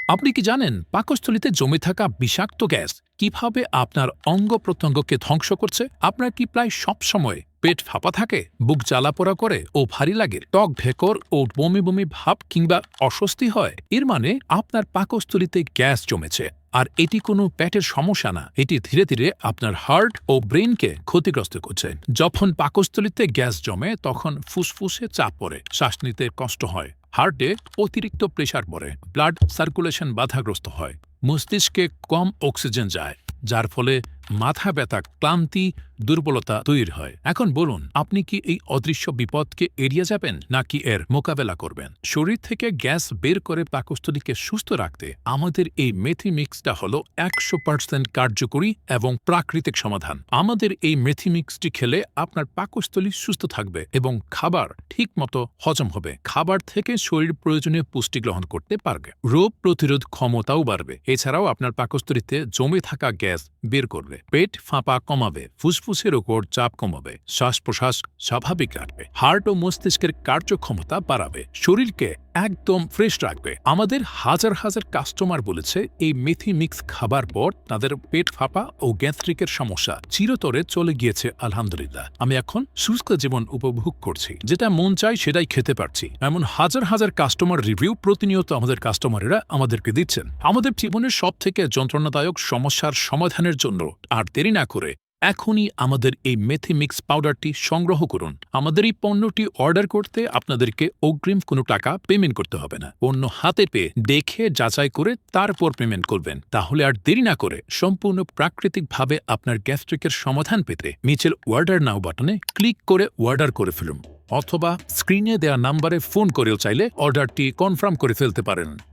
আপনি কি জানেন পাকস্থলীতে জমে থাকা বিষাক্ত গ্যাস কিভাবে আপনার অঙ্গ প্রত্যঙ্গকে ধ্বংস করছে? আপনার কি প্রায় সব সময় পেট ফাঁপা থাকে, বুক জ্বালাপোড়া করে ও ভারী লাগে, টক ঢেকর ও বমি বমি ভাব কিংবা অস্বস্তি হয়? এর মানে আপনার পাকস্থলীতে গ্যাস জমেছে। আর এটি কোনো পেটের সমস্যা না, এটি ধীরে ধীরে আপনার হার্ট ও ব্রেনকে ক্ষতিগ্রস্ত করছে। যখন পাকস্থলীতে গ্যাস জমে তখন ফুসফুসে চাপ পড়ে, শ্বাস নিতে কষ্ট হয়, হার্টে অতিরিক্ত প্রেশার পড়ে, ব্লাড সার্কুলেশন বাধাগ্রস্ত হয়, মস্তিষ্কে কম অক্সিজেন যায়, যার ফলে মাথা ব্যথা, ক্লান্তি, দুর্বলতা তৈরি হয়। এখন বলুন, আপনি কি এই অদৃশ্য বিপদকে এড়িয়ে যাবেন নাকি এর মোকাবেলা করবেন? শরীর থেকে গ্যাস বের করে পাকস্থলীকে সুস্থ রাখতে আমাদের এই মেথি মিক্সটা হলো 100% কার্যকরী এবং প্রাকৃতিক সমাধান। আমাদের এই মেথি মিক্সটি খেলে আপনার পাকস্থলী সুস্থ থাকবে এবং খাবার ঠিক মতো হজম হবে। খাবার থেকে শরীর প্রয়োজনীয় পুষ্টি গ্রহণ করতে পারবে, রোগ প্রতিরোধ ক্ষমতাও বাড়বে। এছাড়াও আপনার পাকস্থলীতে জমে থাকা গ্যাস বের করবে, পেট ফাঁপা কমাবে, ফুসফুসের উপর চাপ কমাবে, শ্বাস প্রশ্বাস স্বাভাবিক রাখবে, হার্ট ও মস্তিষ্কের কার্যক্ষমতা বাড়াবে, শরীরকে একদম ফ্রেশ রাখবে। আমাদের হাজার হাজার কাস্টমার বলেছে এই মেথি মিক্স খাবার পর তাদের পেট ফাঁপা ও গ্যাস্ট্রিকের সমস্যা চিরতরে চলে গিয়েছে। আলহামদুলিল্লাহ, আমি এখন সুস্থ জীবন উপভোগ করছি, যেটা মন চায় সেটাই খেতে পারছি। এমন হাজার হাজার কাস্টমার রিভিউ প্রতিনিয়ত আমাদের কাস্টমারেরা আমাদেরকে দিচ্ছেন। আমাদের জীবনের সব থেকে যন্ত্রণাদায়ক সমস্যার সমাধানের জন্য আর দেরি না করে এখনই আমাদের এই মেথি মিক্স পাউডারটি সংগ্রহ করুন। আমাদের এই পণ্যটি অর্ডার করতে আপনাদেরকে অগ্রিম কোনো টাকা পেমেন্ট করতে হবে না। পণ্য হাতে পেয়ে দেখে যাচাই করে তারপর পেমেন্ট করবেন। তাহলে আর দেরি না করে সম্পূর্ণ প্রাকৃতিকভাবে আপনার গ্যাস্ট্রিকের সমাধান পেতে নিচের অর্ডার নাও বাটনে ক্লিক করে অর্ডার করে ফেলুন, অথবা স্ক্রিনে দেওয়া নাম্বারে ফোন করেও চাইলে অর্ডারটি কনফার্ম করে ফেলতে পারেন।